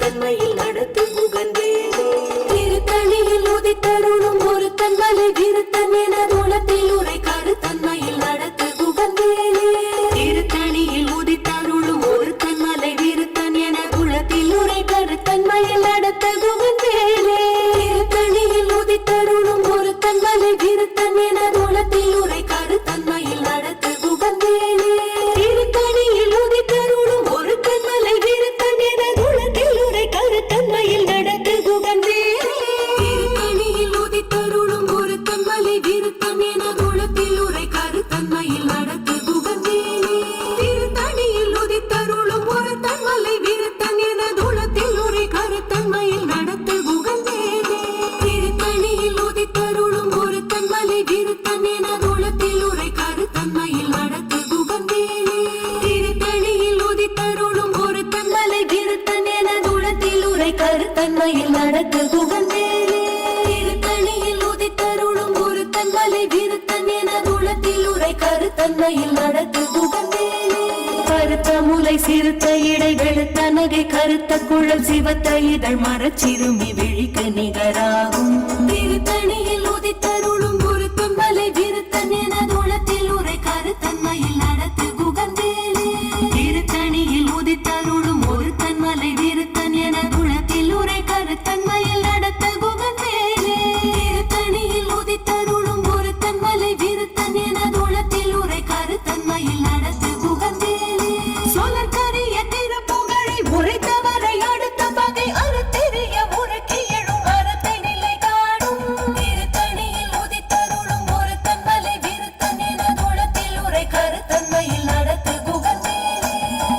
கருத்தன்மையில் நடத்து புகழ்ந்தேனே. திருத்தணியில் உதித்தருளும் ஒரு தன்மலை விருத்தன் என தூளத்தில் உரை கருத்தன்மையில் நடத்து புகழ்ந்தேனே. திருத்தணியில் உதித்தருளும் ஒரு தன்மலை விருத்தன் என தூளத்தில் உரை கருத்தன்மையில் நடத்த புகழ்ந்தேனே. திருத்தணியில் உதித்தருளும் ஒரு தன்மலை விருத்தன் என தூளத்தில் உரை கருத்தன்மையில் நடத்து புகழ்ந்தேனே. திருத்தணியில் உதித்தருளும் ஒரு தன்மலை விருத்தன் என தூளத்தில் உரை கருத்தன்மையில் நடத்து புகழ்ந்தேனே. திருத்தணியில் உதித்தருளும் ஒரு தன்மலை விருத்தன் என தூளத்தில் உரை கருத்தன்மையில் நடத்து புகழ்ந்தேனே. திருத்தணியில் உதித்தருளும் ஒரு தன்மலை விருத்தன் என தூளத்தில் உரை கருத்தன்மையில் நடத்து புகழ்ந்தேனே. திருத்தணியில் உதித்தருளும் ஒரு தன்மலை விருத்தன் என தூளத்தில் உரை கருத்தன்மையில் நடத்து புகழ்ந்தேனே. திருத்தணியில் உதித்தருளும் ஒரு தன்மலை விருத்தன் என தூளத்தில் உரை கருத்தன்மையில் நடத்து புகழ்ந்தேனே. திருத்தணியில் உதித்தருளும் ஒரு தன்மலை விருத்தன் என தூளத்தில் உரை கருத்தன்மையில் நடத்து புகழ்ந்தேனே. கருத்த முலை சிறுத்த இடை வெளுத்த நகை கருத்த குழல் சிவத்த இதழ் மரச்சிறுமி விழிக்க நிகராகும். திருத்தணியில் உதித்தருளும் ஒரு தன்மலை விருத்தன் என தூளத்தில் உரை கருத்தன்மையில் நடத்து புகழ்ந்தேனே. திருத்தணியில் உதித்தருளும் ஒரு தன்மலை விருத்தன் என தூளத்தில் உரை கருத்தன்மையில் நடத்த புகழ்ந்தேனே. திருத்தணியில் உதித்தருளும் ஒரு தன்மலை விருத்தன் என தூளத்தில் உரை கருத்தன்மையில் நடத்து புகழ்ந்தேனே. சொலற்கரிய திருப்புகழை உரைத்தவரை அடுத்த பகை அறுத்தெறிய உருக்கி எழும் அறத்தை நிலை காணும். திருத்தணியில் உதித்தருளும் ஒரு தன்மலை விருத்தன் என தூளத்தில் உரை கருத்தன்மையில் நடத்து புகழ்ந்தேனே.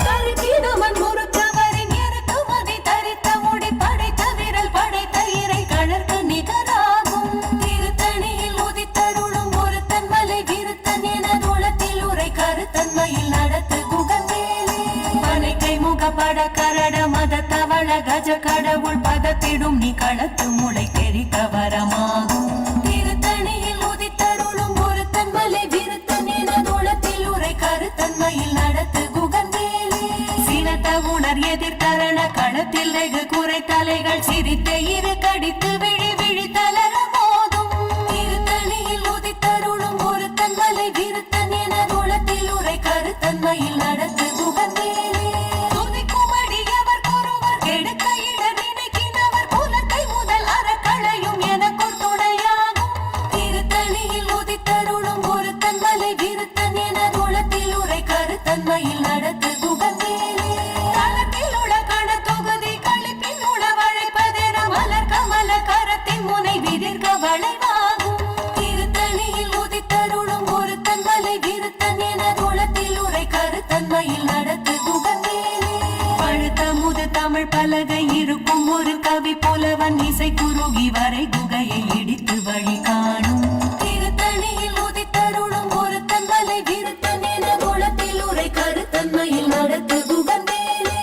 கருக்கினவன் முறுக்கவரின் இறக்குமதி தரித்த முடி படைத்த விரல் படைத்த இறை கழற்க நிகராகும். திருத்தணியில் உதித்தருளும் ஒரு தன்மலை விருத்தன் என தூளத்தில் உரை கருத்தன்மையில் நடத்து புகழ்ந்தேனே. பனைக்கை முகப்பட கரட மத தவள கஜ கடவுள் பதத்திடும் நீ களத்து முளை தெரிக்க வரமாகும். திருத்தணியில் உதித்தருளும் ஒரு தன்மலை விருத்தன் என தூளத்தில் உரை கருத்தன்மையில் நடத்து புகழ்ந்தேனே. சினத்த உணர் எதிர்கரண களத்தில் வெகு குறை தலைகள் சிரித்த இரு கடித்து விழி விழி தளர போதும். திருத்தணியில் உதித்தருளும் ஒரு தன்மலை விருத்தன் என தூளத்தில் உரை கருத்தன்மையில் நடத்து புகழ்ந்தேனே. துதிக்கும் அடியவர் ஒருவர் கெடுக்க இட நினைக்கின்றவர் புலத்தை முதல் அறக்களையும் எனக்குள் துணையாகும். திருத்தணியில் உதித்தருளும் ஒரு தன்மலை விருத்தன் என தூளத்தில் உரை கருத்தன்மையில் நடத்து புகழ்ந்தேனே. களத்தில் உள்ள கண தொகுதி களிப்பின் உள வளைப்பதென மலர் கமல கரத்தின் முனை விதிர்க்க வளைவாகும். திருத்தணியில் உதித்தருளும் ஒரு தன்மலை விருத்தன் என தூளத்தில் உரை கருத்தன்மையில் நடத்து புகழ்ந்தேனே. பழுத்த முது தமிழ் பலகை இருக்கும் ஒரு கவி புலவன் இசை குறுகி வரை குகையை இடித்து வழி காணும். திருத்தணியில் உதித்தருளும் ஒரு தன்மலை விருத்தன் என தூளத்தில் உரை கருத்தன்மையில் நடத்து புகழ்ந்தேனே.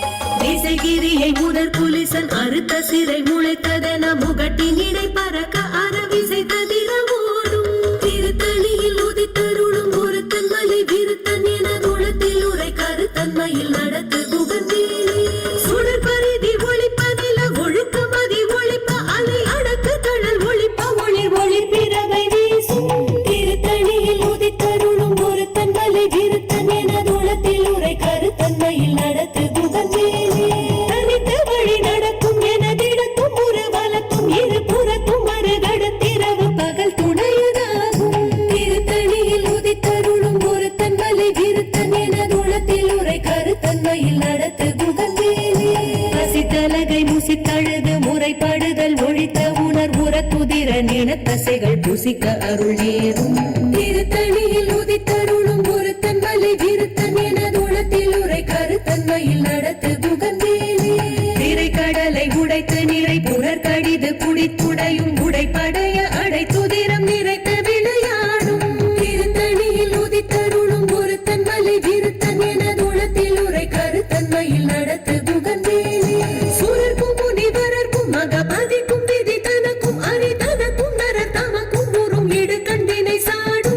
திசைகிரியை முதற் புலிசன் அறுத்த சிறை முளைத்ததென முகட்டின் இடை பறக்க அறவிசை ததிர ஓடும். திருத்தணியில் உதித்தருளும் ஒரு தன்மலை விருத்தன் என தூளத்தில் உரை கருத்தன்மையில் நடத்து புகழ்ந்தேனே. சுடர் பரிதி ஒளிப்பதில ஒழுக்கமதி ஒளிப்ப அலை அடக்கு தழல் ஒளிப்ப ஒளிர் ஒளிர் பிறவை வீசும். திருத்தணியில் உதித்தருளும் ஒரு தன்மலை விருத்தன் என தூளத்தில் உரை கருத்தன்மையில் நடத்து புகழ்ந்தேனே. தனித்த வழி நடக்கும் என திடக்கும் ஒரு வலக்கும் இரு புறக்கும் மறுகடத்திரவு பகல் துணையதாகும். திருத்தணியில் உதித்தருளும் ஒரு தன்மலை விருத்தன் என தூளத்தில் உரை கருத்தன்மையில் நடத்து புகழ்ந்தேனே. பசித்தலகை முசித்தழுது முறைப்படுதல் ஒழித்த உணர் உரத்துதிர நினத்தசைகள் புசிக்க அருள் ஏறும். திருத்தணியில் உதித்தருளும் ஒரு தன்மலை விருத்தன் என தூளத்தில் உரை கருத்தன்மையில் நடத்து புகழ்ந்தேனே. திரைக்கடலை உடைத்து நிறை புனர் கடிது குடித்துடையும் உடைப்படைய அடைத்துதிரம் நிறைத்த விளையாடும். திருத்தணியில் உதித்தருளும் ஒரு தன்மலை விருத்தன் என தூளத்தில் உரை கருத்தன்மையில் நடத்து புகழ்ந்தேனே. சுரர்க்கும் முனிவரர்க்கும் மகபதிக்கும் விதி தனக்கும் அரி தனக்கும் நர தமக்கும் உறும் இடு கண்டினை சாடும்.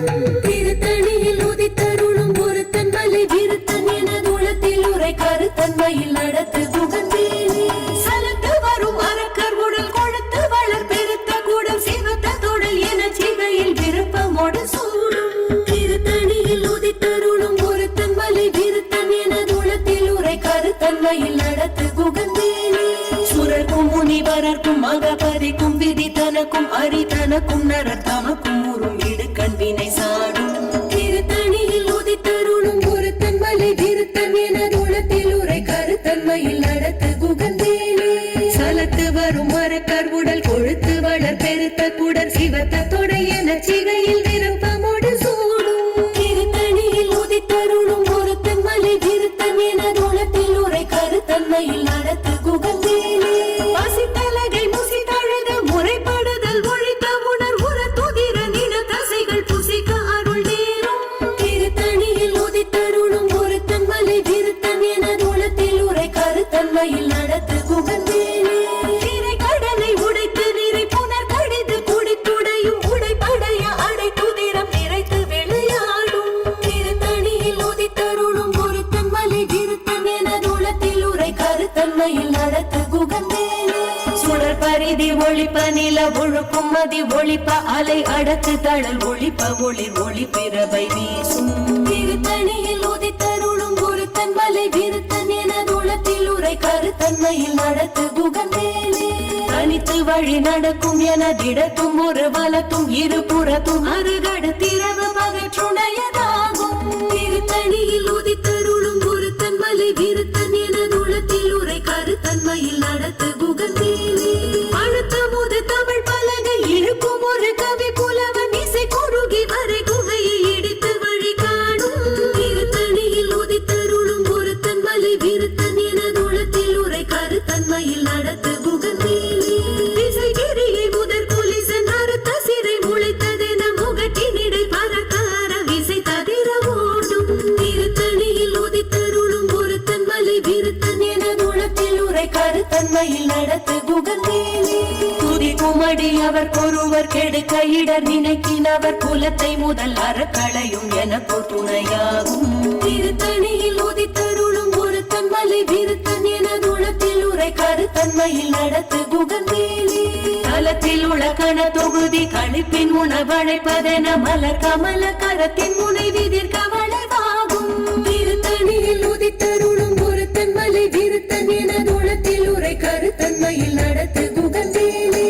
பிறர்க்கும் மகபதிக்கும் விதி தனக்கும் அரி தனக்கும் நரத்தமக்கும் உறும் இடுக்கண் வினை சாடும் திருத்தணியில் உதித்தருளும் ஒருத்தன் மலை விருத்தன் எனதுளத்தில் உரை கருத்தன்மையில் நடத்து குகந்தேனே சலத்து வரும் மரக்கர் உடல் கொழுத்து வளர் பெருத்த குடர் சிவத்த தொடை என சிகையில் விருப்பமோடு சூடும் திருத்தணியில் உதித்தருளும் ஒருத்தன் மலை விருத்தன் எனதுளத்தில் உரை கருத்தன்மையில் நடத்து குகந்தேனே பசித்தலகை முசி தழுத முறைப்படுதல் ஒழித்த உணர் உர துதிர நின தசைகள் புசிக்க அருள் நேரும் திருத்தணியில் உதித்தருளும் ஒருத்தன் மலை விருத்தன் எனதுளத்தில் உரை கருத்தன்மையில் நடத்து குகந்தேனே திரை கடலை உடைத்து நிறை புனர் கடிது குடித்துடையும் உடைப்படைய அடை துதிரம் நிறைத்து விளையாடும் திருத்தணியில் உதித்தருளும் ஒருத்தன் மலை விருத்தன் எனதுளத்தில் உரை கருத்தன்மையில் நடத்து குகந்தேனே சுடர் பரிதி ஒளிப்ப நில ஒழுக்கும் மதி ஒளிப்ப அலை அடக்கு தழல் ஒளிப்ப ஒளிர் ஒளி பிறவை வீசும் திருத்தணியில் உதித்தருளும் ஒருத்தன் மலை விருத்தன் எனதுளத்தில் உரை கருத்தன்மையில் நடத்து குகந்தேனே தனித்து வழி நடக்கும் எனதிடத்தும் ஒரு வலத்தும் இருபுறத்தும் அருகடு திறவு பகற்றுணையதாகும் திருத்தணியில் உதித்தருளும் ஒருத்தன் மலை விருத்தன் எனதுளத்தில் உரை கருத்தன்மையில் நடத்து குகந்தேனே அழுத்த முது தமிழ் பலகை இழுக்கும் ஒரு கவி புலவன் இசை குறுகி வரை குகையை இடித்து வழி காணும் திருத்தணியில் உதித்தருளும் ஒருத்தன் மலை விருத்தன் எனதுளத்தில் உரை கருத்தன்மையில் நடத்து குகந்தேனே திசைகிரியை முதற் குலிசன் அறுத்த சிறை முளைத்ததென முகட்டினிடை பறக்கார விசை தவிர ஓடும் திருத்தணியில் உதித்தருளும் ஒருத்தன் மலை விருத்தன் எனதுளத்தில் உரை கருத்தன்மையில் நடத்து குகந்தேனே துதி குமடி அவர் ஒருவர் கெடுக்க இடர் நினைக்கினவர் குலத்தை முதல் அறக்களையும் எனக்கு துணையாகும் திருத்தணியில் உதித்தருளும் ஒருத்தன் மலை விருத்தன் எனதுளத்தில் உரை கருத்தன்மையில் நடத்து குகந்தேனே தலத்தில் உலகன தொகுதி கழிப்பின் உணவழைப்பதென மலர் கமல கரத்தின் முனை விதிர்க்க வளைவாகும் திருத்தணியில் உதித்தருளும் ஒருத்தன் மலை விருத்தன் எனதுளத்தில் உரை கருத்தன்மையில் நடத்து குகந்தேனே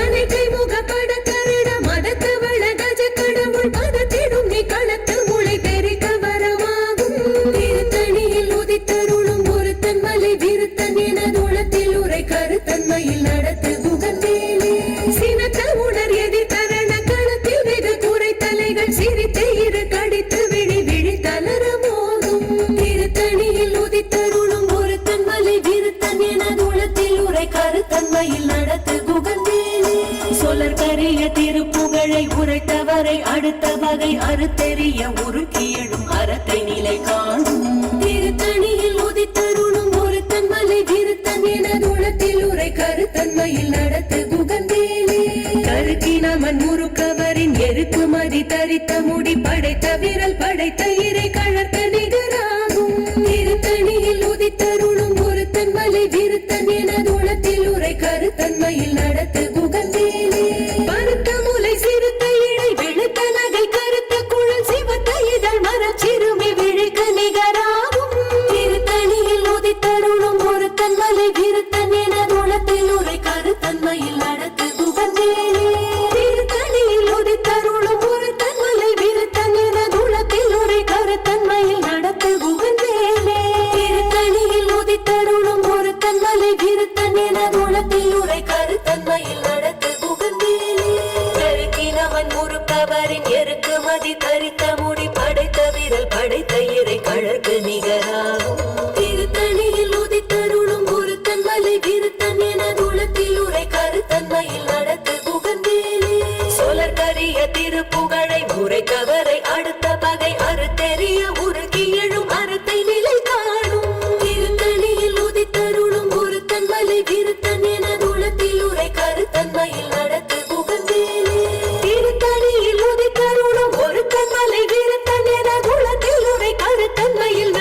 அனைத்தை முகப்பட கருட மதத்து வள கஜ கடவுள் பதத்திடும் நீ களத்து முளை தெரிக்க வரமாகும் திருத்தணியில் உதித்தருளும் ஒருத்தன் மலை விருத்தன் எனதுளத்தில் உரை கருத்தன்மையில் நடத்து குகந்தேனே சினத்த உணர் எதி தரண களத்தில் வெகு குறை தலைகள் சிரித்து இரு கடித்து விழி விழி தளர மோதும் திருத்தணியில் உதித்தருளும் ஒருத்தன் மலை விருத்தன் எனதுளத்தில் உரை கருத்தன்மையில் நடத்து குகந்தேனே சொலர் கரிய திருப்புகழை உரைத்தவரை அடுத்த வகை அறுத்தெறிய உருக்கி எழும் அறத்தை நிலை காணும் திருத்தணியில் உதித்தருளும் ஒருத்தன் மலை விருத்தன் எனதுளத்தில் உரை கருத்தன்மையில் நடத்து குகந்தேனே கருக்கினமன் முறுக்கவரின் எருக்கு மதி தரித்த முடி படைத்த விரல் படைத்த இறை கழற்க நிகராகும் திருத்தணியில் உதித்தருளும் ஒருத்தன் மலை விருத்தன் எனதுளத்தில் உரை கருத்தன்மையில் நடத்து குகந்தேனே பருத்த முலை சிறுத்த இடை வெளுத்த நகை கருத்த குழல் சிவத்த இதழ் மரச் சிறுமி விழிக்கு நிகராகும் திருத்தணியில் உதித்தருளும் ஒருத்தன் மலை விருத்தன் எனதுளத்தில் உரை கருத்தன்மையில் நடத்து குகந்தேனே திருத்தணியில் உதித்தருளும் ஒருத்தன் மலை விருத்தன் எனதுளத்தில் உரை கருத்தன்மையில் நடத்து குகந்தேனே திருத்தணியில் உதித்தருளும் ஒருத்தன் மலை விருத்தன் எனதுளத்தில் உரை கருத்தன்மையில் நடத்து குகந்தேனே கருக்கினவன் முறுக்கவரின் எருக்கு மதி தரித்த முடி படைத்த விரல் படைத்த இறை கழற்கு நிகராகும் திருத்தணியில் உதித்தருளும் ஒருத்தன் மலை விருத்தன் எனதுளத்தில் உரை கருத்தன்மையில் நடத்து குகந்தேனே சொலர் கரிய திருப்புகழை உரைத்தவரை அடுத்த பகை அறுத்தெறிய உருக்கி எழும் அறத்தை நிலை காணும் திருத்தணியில் உதித்தருளும் ஒருத்தன் மலை விருத்தன் எனதுளத்தில் உரை கருத்தன்மையில் நடத்து குகந்தேனே திருத்தணியில் உதித்தருளும் ஒருத்தன் மலை விருத்தன் எனதுளத்தில் உரை கருத்தன்மையில்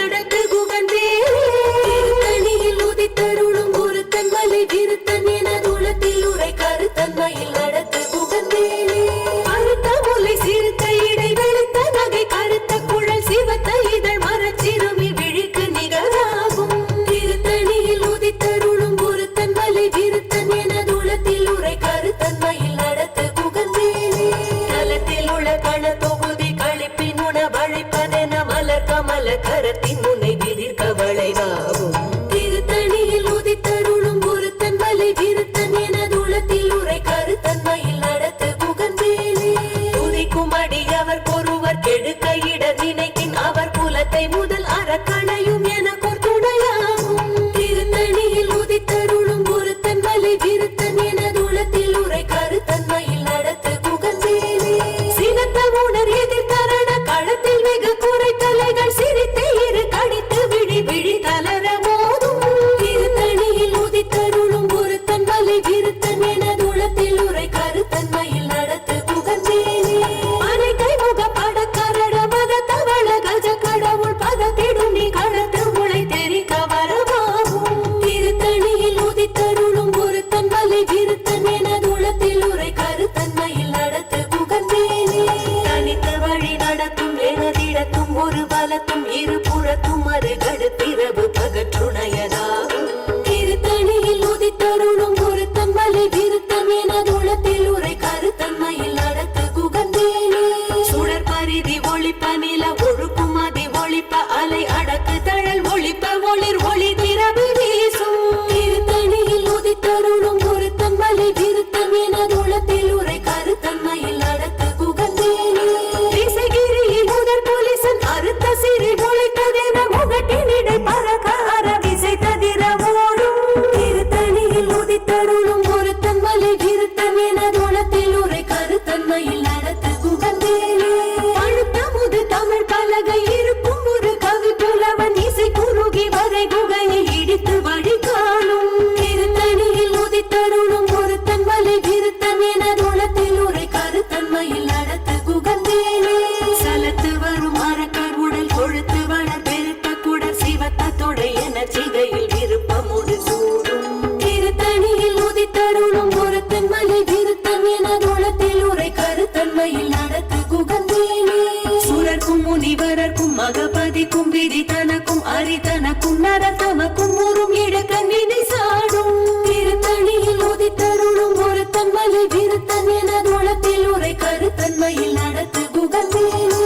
கரத்தின் முனை விதிர்க்க வளைவாகும் திருத்தணியில் உதித்தருளும் ஒருத்தன் மலை விருத்தன் எனதுளத்தில் உரை கருத்தன்மையில் நடத்து குகன்வேலே துதிக்கும் அடியவர் பொறுவர் கெடுக்க இட நினைக்கின் அவர் குலத்தை முதல் அறக்களையும் எனக்கொரு துணையாகும் திருத்தணியில் உதித்தருளும் ஒருத்தன் மலை விருத்தன் எனதுளத்தில் உரை கருத்தன்மையில் நடத்து குகன்வேலே சினத்த உணர் எதிர்த்தரண களத்தில் மிக குறை தலைகள் சிரித்து இரு கடித்து விழி விழி தளர மோதும் திருத்தணியில் உதித்தருளும் ஒருத்தன் மலை விருத்தன் எனதுளத்தில் உரை கருத்தன்மையில் நடத்து குகன்வேலே அனைத்தை முகப்பட கரட மத தவள கஜ கடவுள் பதத்திடும் நீ களத்து உளை தெரிக்க வரமாகும் திருத்தணியில் உதித்தருளும் ஒருத்தன் மலை விருத்தன் எனதுளத்தில் உரை கருத்தன்மையில் நடத்து குகன்வேலே தனித்த வழி நடத்தும் எனதிடத்தும் ஒரு பலத்தும் இரு புறத்தும் அருகடு பிறவு பகற்றுணையதாகும் திருத்தணியில் உதித்தருளும் ஒருத்தன் மலை விருத்தன் எனதுளத்தில் உரை கருத்தன்மையில் நடத்து குகன்வேலே சுடர் பரிதி ஒளிப்ப நில ஒழுக்கும் அதி ஒளிப்ப அலை அடக்கு தழல் ஒளிப்ப ஒளிர் ஒளி திரவு வீசும் திருத்தணியில் உதித்தருளும் ஒருத்தன் மலை விருத்தன் எனதுளத்தில் உரை கருத்தன்மையில் நடத்து குகன்வேலே திசைகிரியில் முதற் போலீசன் அறுத்த சிறை ஒளித்ததென முகட்டினிடை பறக்கார விசை ததிர ஓடும் திருத்தணியில் உதித்தருளும் ஒருத்தன் மலை விருத்தன் எனதுளத்தில் உரை கருத்தன்மையில் நடத்து குகன்வேலே பழுத்த முது தமிழ் பலகை இருக்கும் ஒரு கவி புலவன் இசை குறுகி வரை குகையை இடித்து வழி காணும் திருத்தணியில் உதித்தருளும் ஒருத்தன் மலை விருத்தன் எனதுளத்தில் உரை கருத்தன்மையில் நடத்து குகன்வேலே சலத்து வரும் அரக்கர் உடல் கொழுத்து வளர் பெருத்த குடர் சிவத்த தொடை என சிகையில் விருப்பமுடு சூடும் திருத்தணியில் உதித்தருளும் ஒருத்தன் மலை விருத்தன் எனதுளத்தில் உரை கருத்தன்மையில் நடத்து குகன்வேலே சுரர்க்கும் முனிவரர்க்கும் மகபதிக்கும் விதி தனக்கும் அரிதனக்கும் நரதமக்கும் ஊரும் இழக்கன் விதி சாடும் திருத்தணியில் உதித்தருளும் ஒருத்தன் மலை விருத்தன் எனதுளத்தில் உரை கருத்தன்மையில் நடத்து குகன்வேலே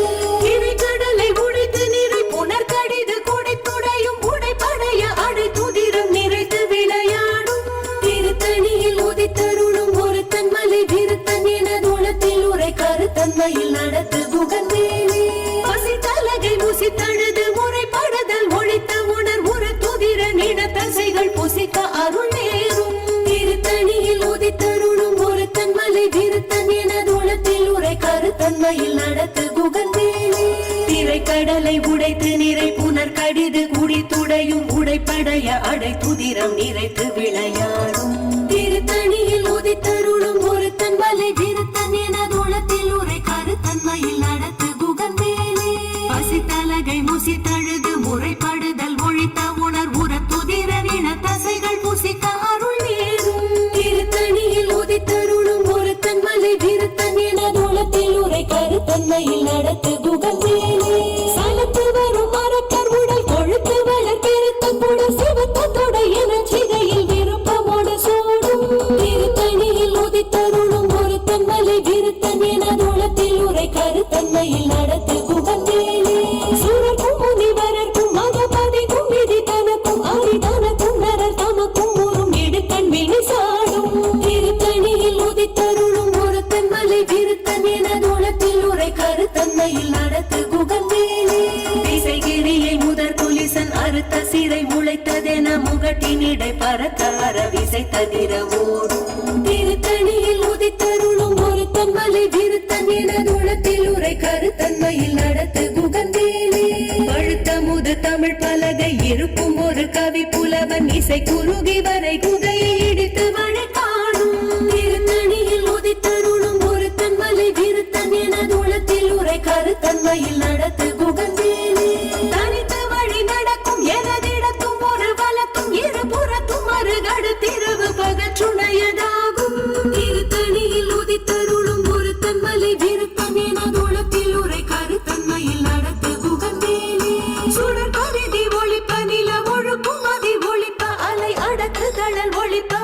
இறை கடலை உடைத்து நிறை புனர் கடிது குடைத்துடையும் உடைப்படைய அடை துதிரம் நிறைத்து விளையாடும் திருத்தணியில் உதித்தருளும் ஒருத்தன் மலை விருத்தன் எனதுளத்தில் உரை கருத்தன்மையில் நடத்து குகன்வேலே பசி தலகை முசித்தழுது முறைப்படுதல் ஒழித்த உணர் உரு துதிர நிட தசைகள் புசிக்க அருள் நேரும் திருத்தணியில் உதித்தருளும் ஒருத்தன் மலை விருத்தன் எனதுளத்தில் உரை கருத்தன்மையில் நடத்து குகன்வேலே திரைக்கடலை உடைத்து நிறை புனர் கடிது குடி துடையும் உடைப்படைய அடை துதிரம் நிறைத்து விளையாடும் திருத்தணியில் உதித்தருளும் ஒருத்தன் மலை விருத்தன் எனதுளத்தில் உரை கருத்தன்மையில் நடத்து குகன்வேலே பசி தலகை முசித்தழுது முறைப்படுதல் ஒழித்த உணர் உர துதிர நின தசைகள் புசிக்க அருள் நேரும் திருத்தணியில் உதித்தருளும் ஒருத்தன் மலை விருத்தன் எனதுளத்தில் உரை கருத்தன்மையில் நடத்து குகன்வேலே சலத்து வரும் அரக்கர் உடல் கொழுத்து வளர் பெருத்த குடர் சிவத்த தொடை என சிகையில் விருப்பமோடு சூடும் திருத்தணியில் உதித்தருளும் ஒருத்தன் மலை விருத்தன் எனதுளத்தில் உரை கருத்தன்மையில் நடத்து குகன்வேலே சுரர்க்கும் முனிவரர்க்கும் மகபதிக்கும் விதி தனக்கும் அரிதனக்கும் நரர் தமக்கும் ஊரும் இடுக்கண் விழி சாடும் திருத்தணியில் உதித்தருளும் ஒருத்தன் மலை விருத்தன் எனதுளத்தில் உரை கருத்தன்மையில் நடத்து குகன்வேலே திசைகிரியை முதற் புலிசன் அறுத்த சிறை முளைத்ததென முகட்டினிடை பறக்கார விசை ததிர ஓடும் திருத்தணியில் உதித்தருளும் ஒருத்தன் மலை விருத்தன் எனதுளத்தில் உரை கருத்தன்மையில் நடத்து குகன்வேலே பழுத்த முது தமிழ் பலகை இருக்கும் ஒரு கவி புலவன் இசை குறுகி வரை குகையை இடித்து வழி காணும் திருத்தணியில் உதித்தருளும் ஒருத்தன் மலை விருத்தன் எனதுளத்தில் உரை கருத்தன்மையில் நடத்து குகன்வேலே தனித்த வழி நடக்கும் எனதிடத்தும் ஒரு வலத்தும் இரு புறத்தும் அருகடு திரவு பகற்றுணையதாகும் திருத்தணியில் உதித்தருளும் ஒருத்தன் மலை விருத்தன் எனதுளத்தில் உரை கருத்தன்மையில் நடத்து குகன்வேலே சுடர் பரிதி ஒளிப்ப நில ஒழுக்கும் அதி ஒளிப்ப அலை அடக்கு தழல் ஒளிப்ப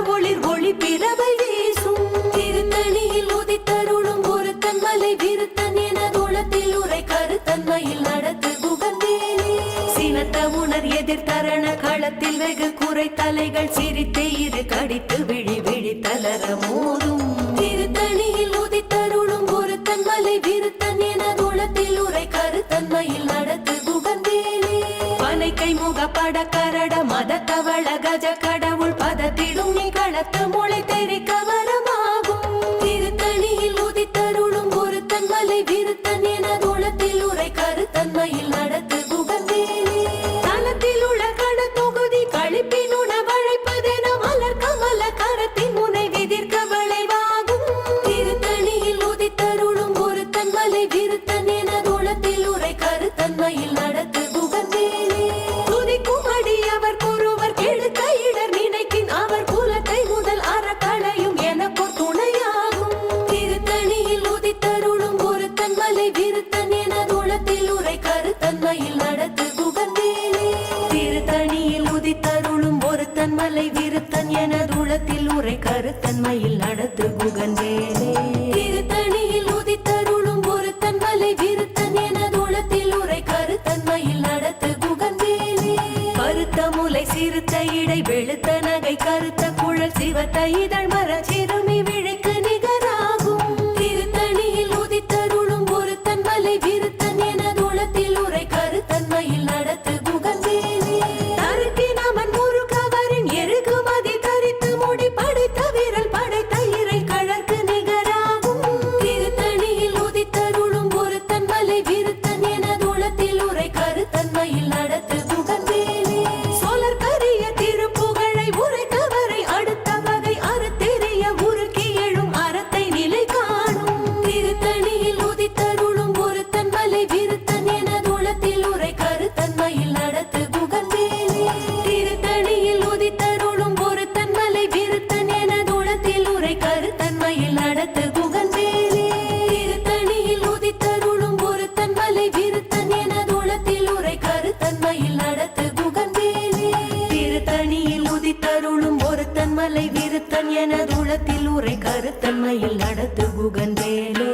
சினத்த உணர் எதிர்த்தரண களத்தில் வெகு குறை தலைகள் சிரித்தே இரு கடித்து விழி விழி தளர மோதும் திருத்தணியில் உதித்தருளும் ஒருத்தன் மலை விருத்தன் என தூளத்தில் உரை கருத்தன்மையில் நடத்து குகந்தேனே பனைக்கை முகப்பட கரட மத தவள கஜ கடவுள் பதத்திடும் நீ களத்து முளை தெரிக்க வரமாகும் திருத்தணியில் உதித்தருளும் ஒருத்தன் மலை விருத்தன் என தூளத்தில் உரை கருத்தன்மையில் நடத்து குகந்தேனே தளத்தில் உள்ள கண தொகுதி கழிப்பின் உணவழைப்பதென மலர் கமல கரத்தின் முனை விதிர்க்க விளைவாகும் திருத்தணியில் உதித்தருளும் ஒருத்தன் மலை விருத்தன் என தூளத்தில் உரை கருத்தன்மையில் நடத்து குகந்தேனே துதிக்கும் அடியவர் குருவர் கெடுக்க இடர் நினைக்கின் அவர் குலத்தை முதல் அறக்களையும் எனக்கோர் துணையாகும் திருத்தணியில் உதித்தருளும் ஒருத்தன் மலை விருத்தன் என தூளத்தில் உரை கருத்தன்மையில் நடத்து குகந்தேனே திருத்தணியில் உதித்தருளும் ஒருத்தன் மலை விருத்தன் என தூளத்தில் உரை கருத்தன்மையில் நடத்து குகந்தேனே திருத்தணியில் உதித்தருளும் ஒருத்தன் மலை விருத்தன் என தூளத்தில் உரை கருத்தன்மையில் நடத்து குகந்தேனே கருத்த முலை சிறுத்த இடை வெளுத்த நகை கருத்த குழல் சிவத்த இதழ் மர சிறுமி விழிக்கு நிகராகும் திருத்தணியில் உதித்தருளும் ஒருத்தன் மலை விருத்தன் என தூளத்தில் உரை கருத்தன்மையில் நடத்து குகந்தேனே தருக்கினமன் முருகவரின் எருகுமதி தரித்து முடி படைத்த விரல் படைத்த இறை கழற்கு நிகராகும் திருத்தணியில் உதித்தருளும் ஒருத்தன் மலை விருத்தன் என தூளத்தில் உரை கருத்தன்மையில் நடத்து குகந்தேனே சொலர் கரிய திருப்புகழை உரைத்தவரை அடுத்த வகை அறத்தெரிய உருக்கி எழும் அறத்தை நிலை காணும் திருத்தணியில் உதித்தருளும் ஒருத்தன் மலை விருத்தன் என தூளத்தில் உரை கருத்தன்மையில் நடத்து குகந்தேனே திருத்தணியில் உதித்தருளும் ஒருத்தன் மலை விருத்தன் என தூளத்தில் உரை கருத்தன்மையில் நடத்து குகந்தேனே திருத்தணியில் உதித்தருளும் ஒருத்தன் மலை விருத்தன் என தூளத்தில் உரை கருத்தன்மையில் நடத்து குகந்தேனே திருத்தணியில் உதித்தருளும் ஒருத்தன் மலை விருத்தன் என தூளத்தில் உரை கருத்தன்மையில் நடத்து குகந்தேனே